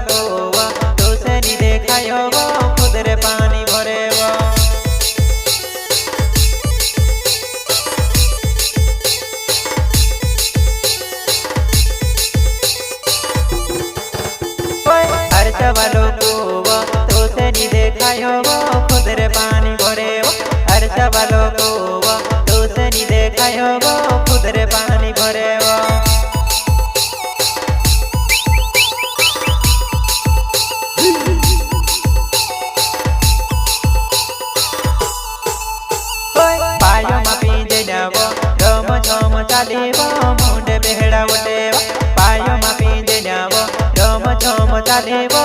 लोको तो से नी देखायो खुद रे पानी भरे अर्चवा लोको तो से नी देखायो खुद रे पानी भरे अर्चवा लोको तो से नी देखायो खुद रे पानी भरे पायो मा पीजे जावो रम झम चालेवो मुंडे बेहड़ा उठेवा पायो मा पीजे जावो रम झम चालेवो।